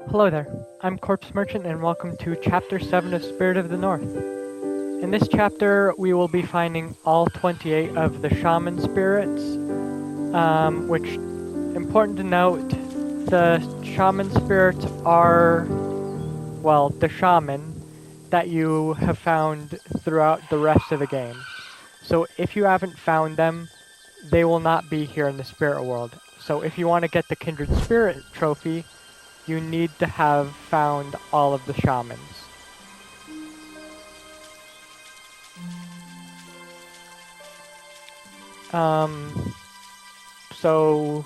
Hello there, I'm Corpse Merchant and welcome to Chapter 7 of Spirit of the North. In this chapter, we will be finding all 28 of the shaman spirits, which, important to note, the shaman spirits are, well, the shaman that you have found throughout the rest of the game. So if you haven't found them, they will not be here in the spirit world. So if you want to get the kindred spirit trophy, you need to have found all of the shamans. So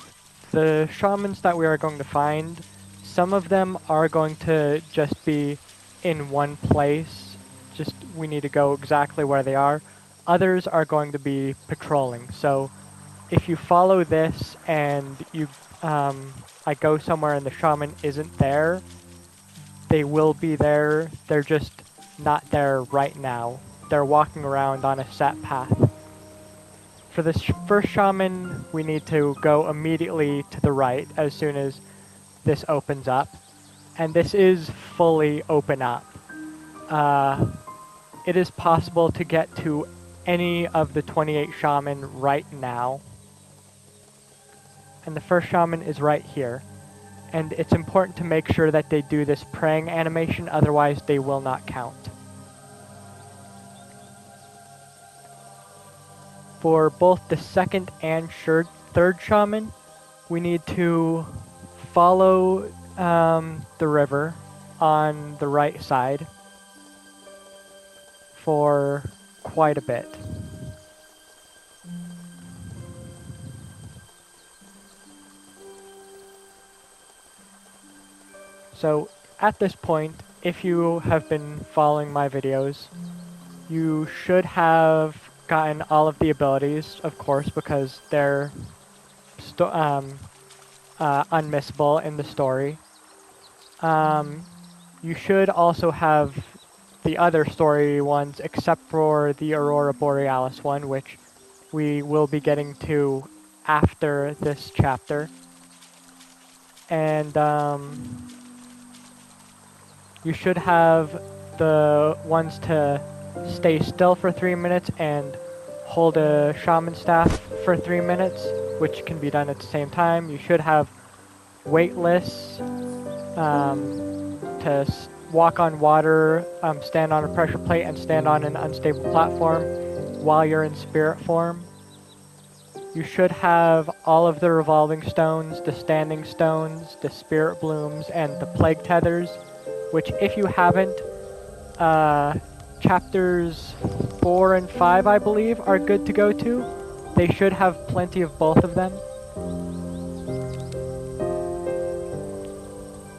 the shamans that we are going to find, some of them are going to just be in one place. Just we need to go exactly where they are. Others are going to be patrolling. So if you follow this and I go somewhere and the shaman isn't there, they will be there. They're just not there right now. They're walking around on a set path. For this first shaman, we need to go immediately to the right as soon as this opens up. And this is fully open up. It is possible to get to any of the 28 shaman right now. And the first shaman is right here. And it's important to make sure that they do this praying animation, otherwise they will not count. For both the second and third shaman, we need to follow the river on the right side for quite a bit. So at this point, if you have been following my videos, you should have gotten all of the abilities, of course, because they're unmissable in the story. You should also have the other story ones, except for the Aurora Borealis one, which we will be getting to after this chapter. And you should have the ones to stay still for 3 minutes and hold a shaman staff for 3 minutes, which can be done at the same time. You should have weightless to walk on water, stand on a pressure plate, and stand on an unstable platform while you're in spirit form. You should have all of the revolving stones, the standing stones, the spirit blooms, and the plague tethers, which if you haven't, chapters 4 and 5, I believe, are good to go to. They should have plenty of both of them.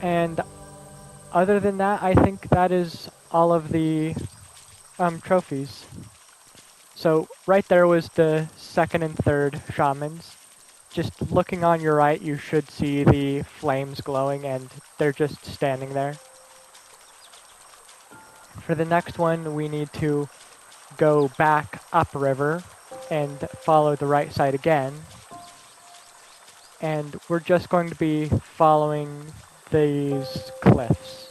And other than that, I think that is all of the trophies. So right there was the second and third shamans. Just looking on your right, you should see the flames glowing, and they're just standing there. For the next one, we need to go back upriver and follow the right side again. And we're just going to be following these cliffs.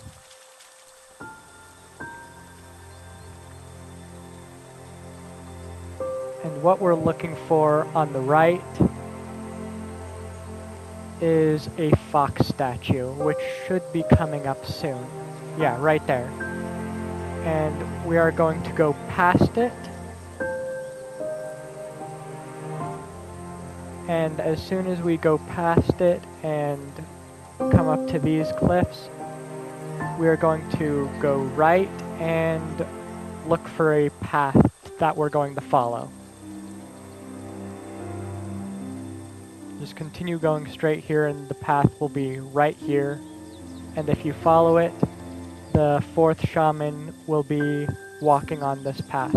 And what we're looking for on the right is a fox statue, which should be coming up soon. Yeah, right there. And we are going to go past it. And as soon as we go past it and come up to these cliffs, we are going to go right and look for a path that we're going to follow. Just continue going straight here and the path will be right here. And if you follow it, the fourth shaman will be walking on this path.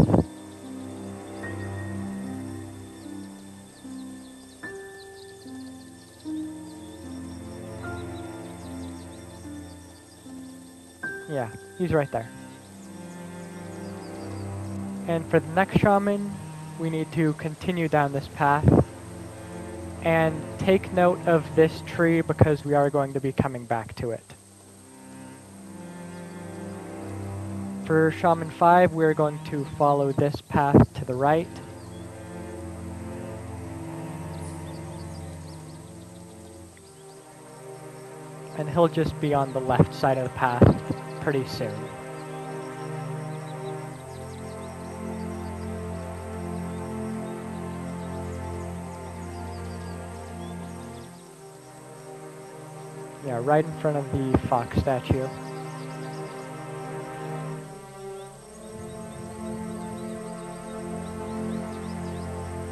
Yeah, he's right there. And for the next shaman, we need to continue down this path. And take note of this tree because we are going to be coming back to it. For Shaman 5, we're going to follow this path to the right. And he'll just be on the left side of the path pretty soon. Yeah, right in front of the fox statue.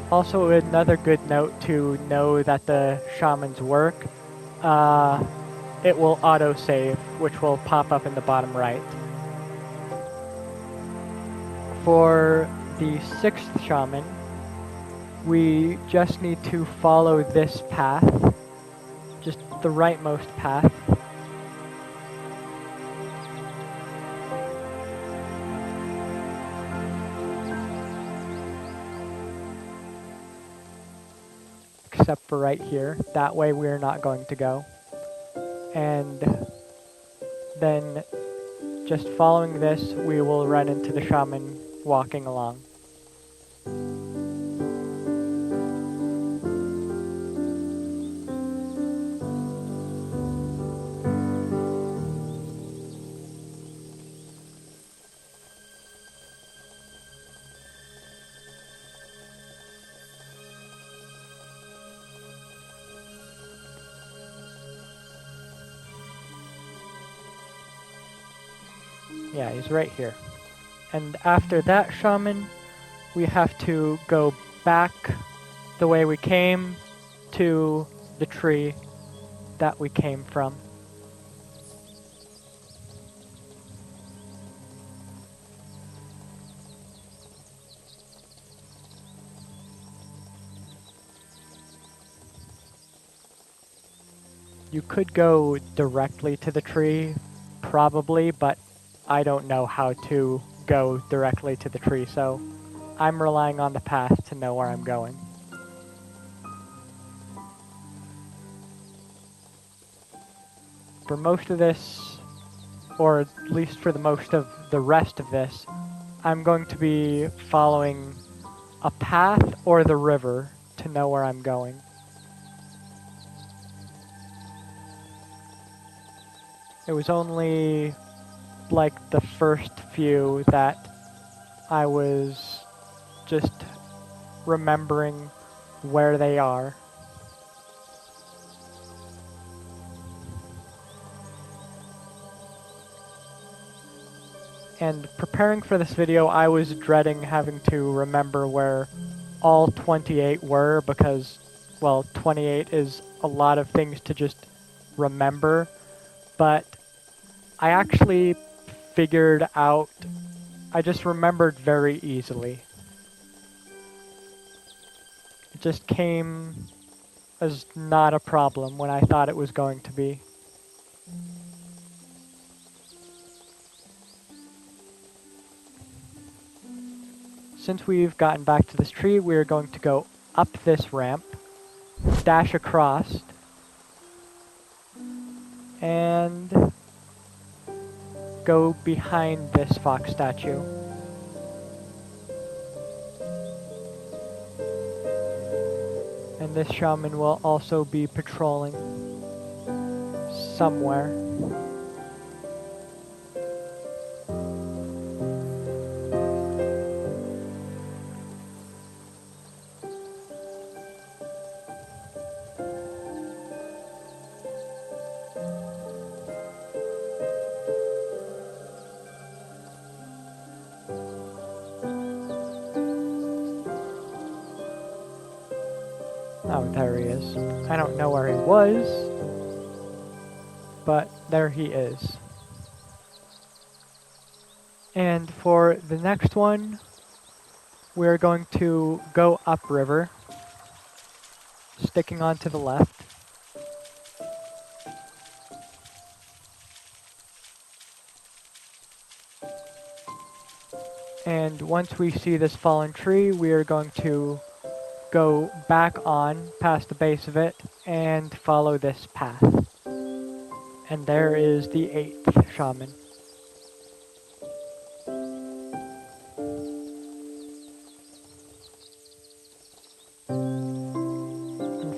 Also, another good note to know that the shamans work, it will auto-save, which will pop up in the bottom right. For the 6th shaman, we just need to follow this path, just the rightmost path. Except for right here. That way we're not going to go. And then just following this, we will run into the shaman walking along. Yeah, he's right here. And after that shaman, we have to go back the way we came to the tree that we came from. You could go directly to the tree, probably, but I don't know how to go directly to the tree, so I'm relying on the path to know where I'm going. For most of this, or at least for the most of the rest of this, I'm going to be following a path or the river to know where I'm going. It was only like the first few that I was just remembering where they are. And preparing for this video, I was dreading having to remember where all 28 were because, well, 28 is a lot of things to just remember, but I actually figured out, I just remembered very easily. It just came as not a problem when I thought it was going to be. Since we've gotten back to this tree, we're going to go up this ramp, dash across, and go behind this fox statue. And this shaman will also be patrolling somewhere. Oh, there he is. I don't know where he was, but there he is. And for the next one, we're going to go upriver, sticking on to the left. And once we see this fallen tree, we are going to go back on past the base of it and follow this path. And there is the 8th shaman.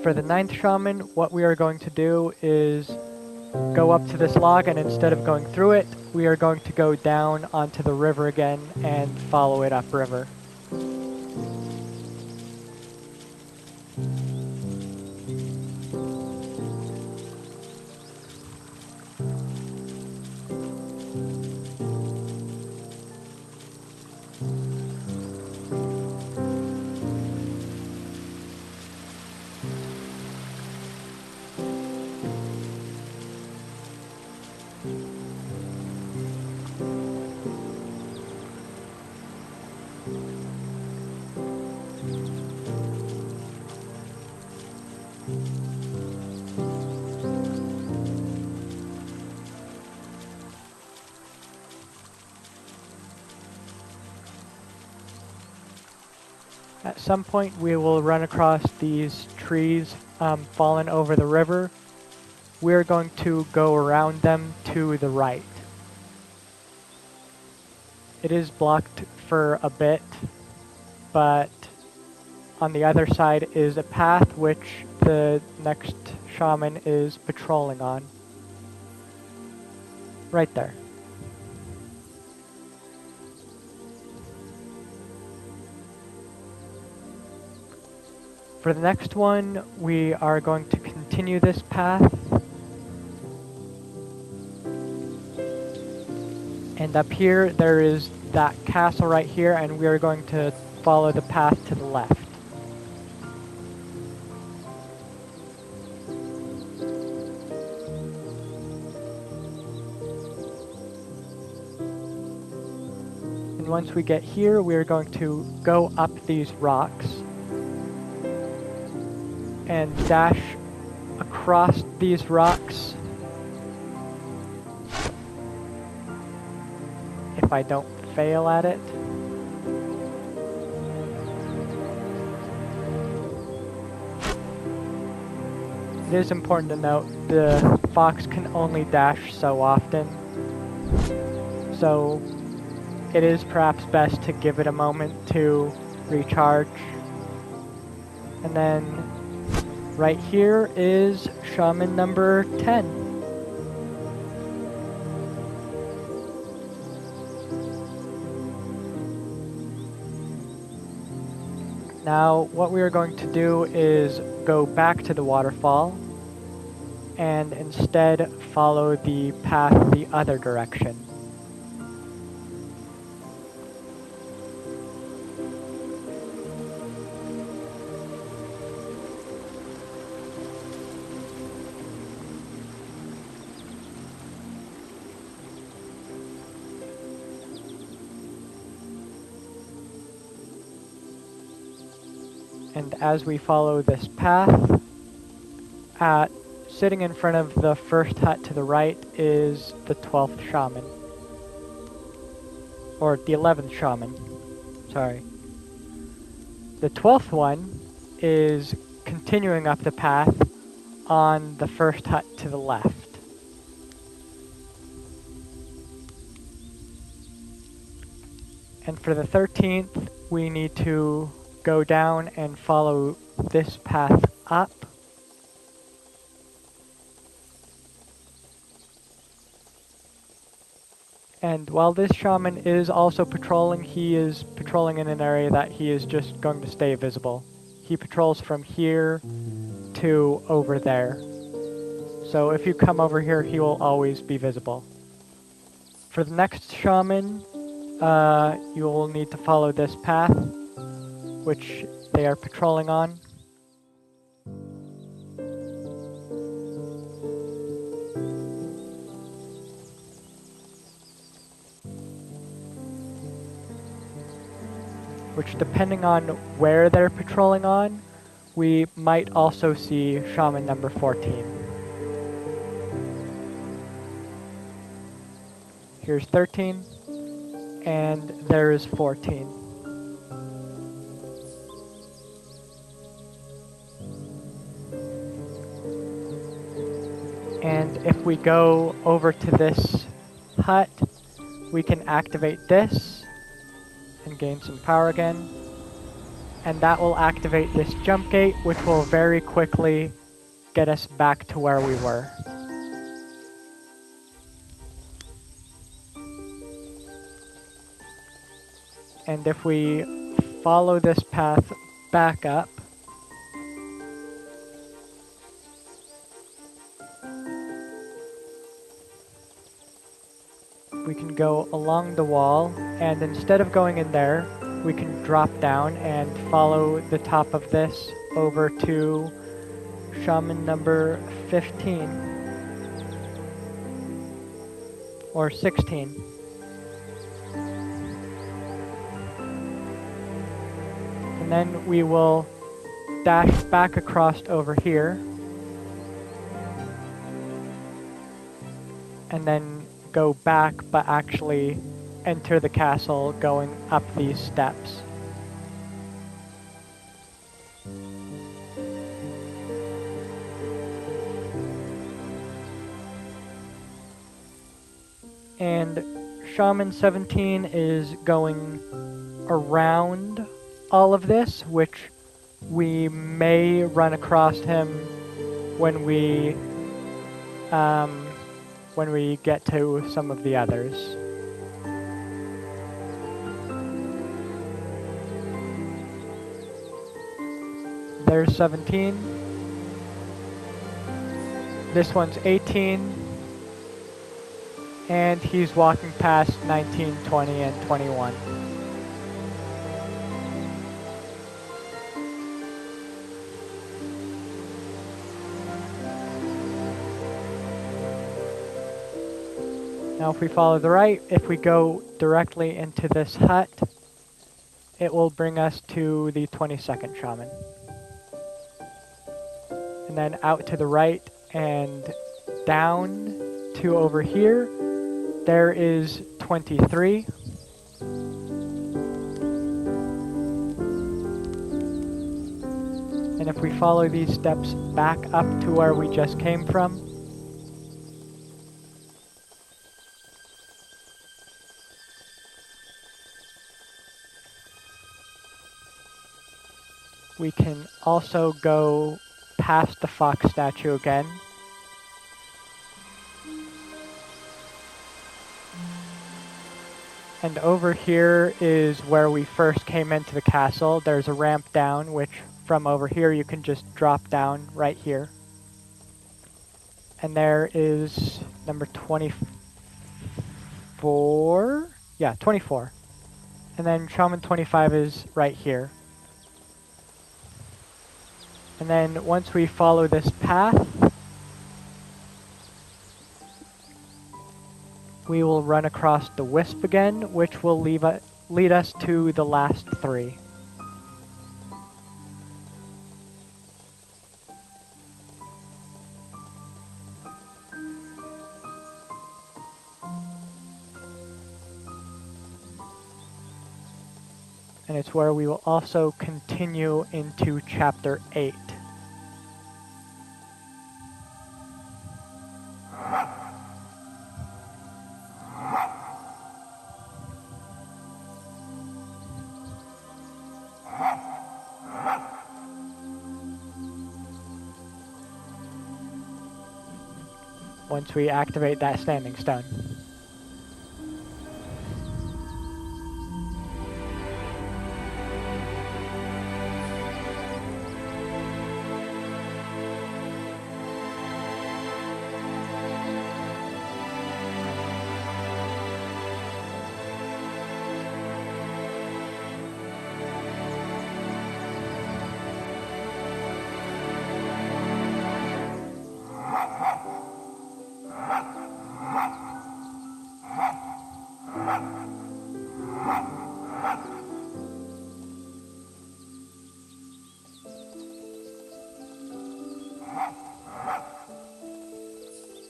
For the 9th shaman, what we are going to do is go up to this log, and instead of going through it, we are going to go down onto the river again and follow it upriver. At some point we will run across these trees fallen over the river. We're going to go around them to the right. It is blocked for a bit, but on the other side is a path which the next shaman is patrolling on. Right there. For the next one, we are going to continue this path. And up here, there is that castle right here, and we are going to follow the path to the left. And once we get here, we are going to go up these rocks and dash across these rocks. If I don't fail at it. It is important to note the fox can only dash so often, so it is perhaps best to give it a moment to recharge. And then right here is shaman number 10. Now, what we are going to do is go back to the waterfall and instead follow the path the other direction. And as we follow this path, sitting in front of the first hut to the right is the 12th shaman. Or the 11th shaman, sorry. The 12th one is continuing up the path on the first hut to the left. And for the 13th, we need to go down and follow this path up. And while this shaman is also patrolling, he is patrolling in an area that he is just going to stay visible. He patrols from here to over there. So if you come over here, he will always be visible. For the next shaman, you will need to follow this path, which they are patrolling on. Which, depending on where they're patrolling on, we might also see shaman number 14. Here's 13, and there is 14. And if we go over to this hut, we can activate this and gain some power again. and that will activate this jump gate, which will very quickly get us back to where we were. And if we follow this path back up, we can go along the wall, and instead of going in there, we can drop down and follow the top of this over to shaman number 15 or 16. And then we will dash back across over here, and then go back, but actually enter the castle going up these steps. And Shaman 17 is going around all of this, which we may run across him when we get to some of the others. There's 17. This one's 18. And he's walking past 19, 20, and 21. Now if we follow the right, if we go directly into this hut, it will bring us to the 22nd shaman. And then out to the right and down to over here, there is 23. And if we follow these steps back up to where we just came from, we can also go past the fox statue again. And over here is where we first came into the castle. There's a ramp down, which from over here you can just drop down right here. And there is number 24? Yeah, 24. And then Shaman 25 is right here. And then once we follow this path, we will run across the wisp again, which will lead us to the last 3. And it's where we will also continue into chapter 8. Once we activate that standing stone.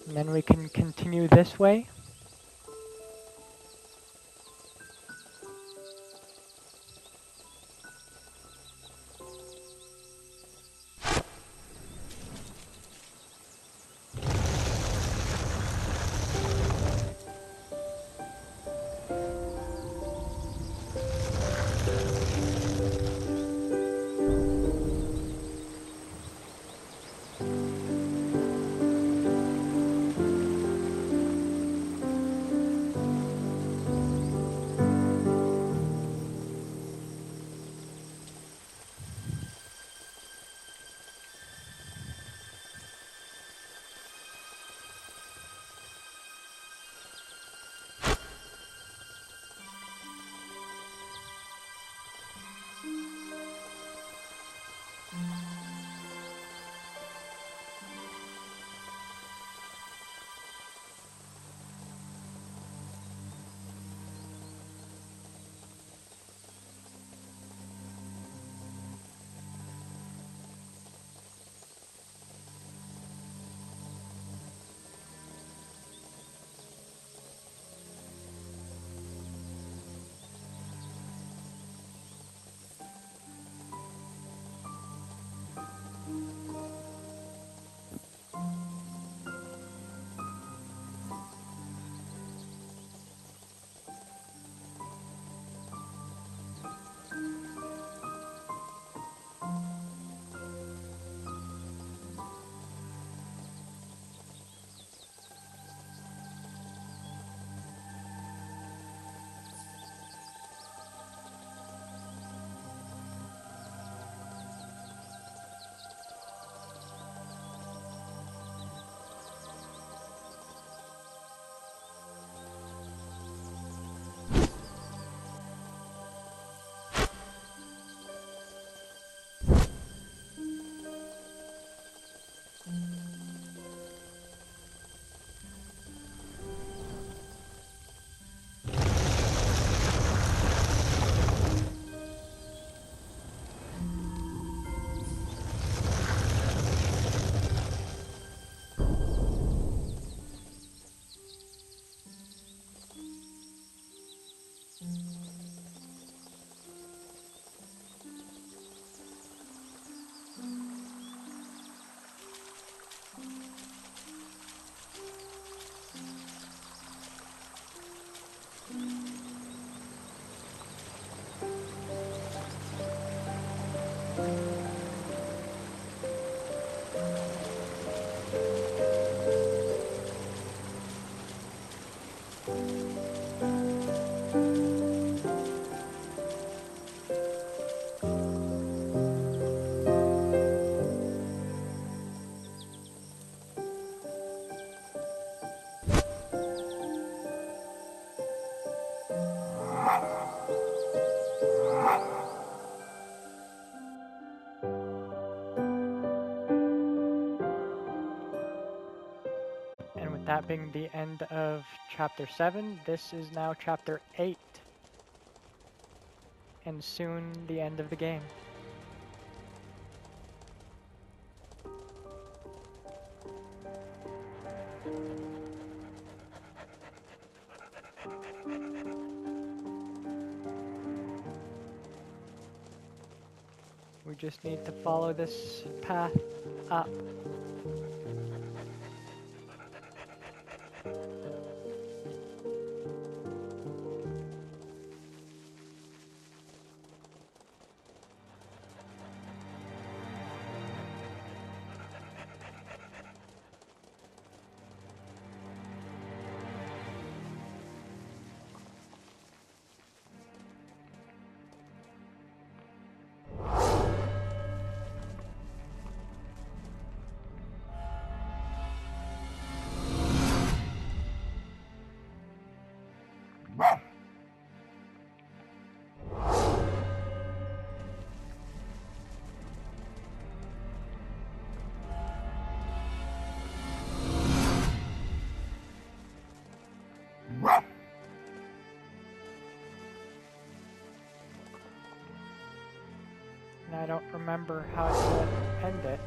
And then we can continue this way. And with that being the end of Chapter 7, this is now Chapter 8. And soon the end of the game. We just need to follow this path up. And I don't remember how to end it.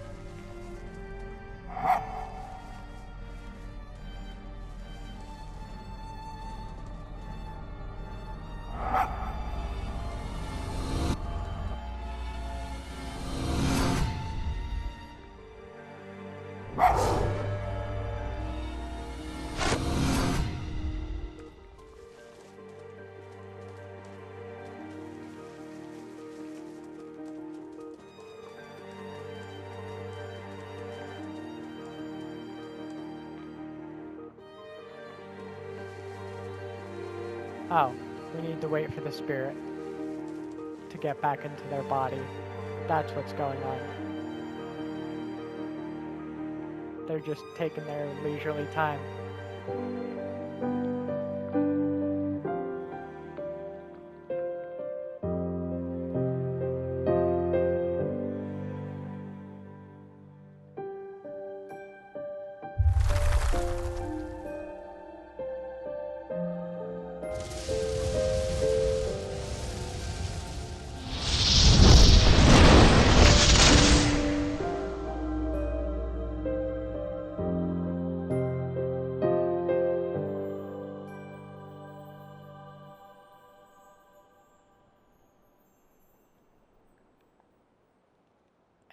Oh, we need to wait for the spirit to get back into their body. That's what's going on. They're just taking their leisurely time.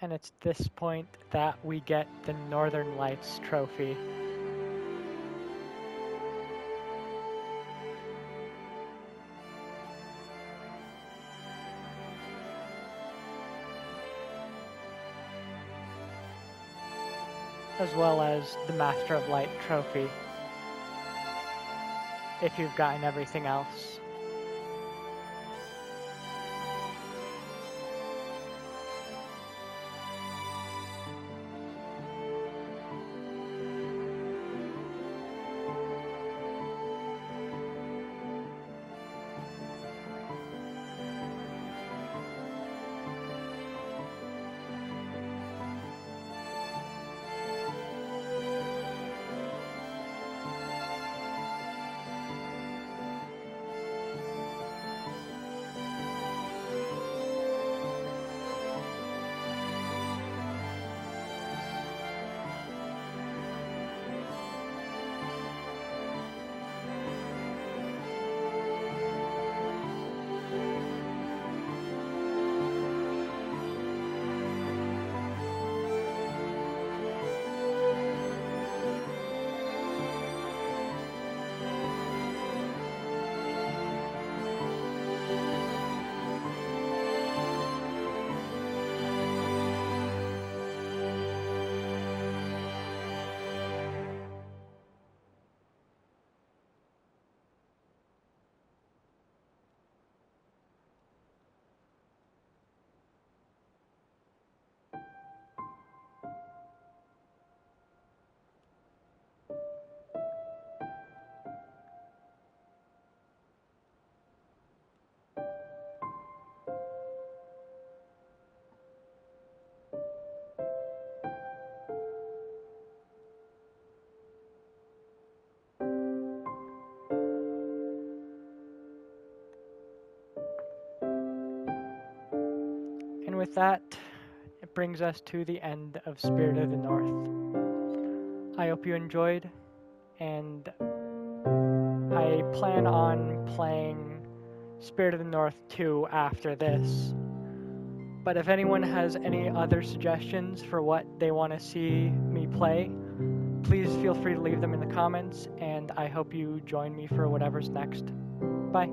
And it's this point that we get the Northern Lights trophy. As well as the Master of Light trophy, if you've gotten everything else. with that, it brings us to the end of Spirit of the North. I hope you enjoyed, and I plan on playing Spirit of the North 2 after this. But if anyone has any other suggestions for what they want to see me play, please feel free to leave them in the comments, and I hope you join me for whatever's next. Bye.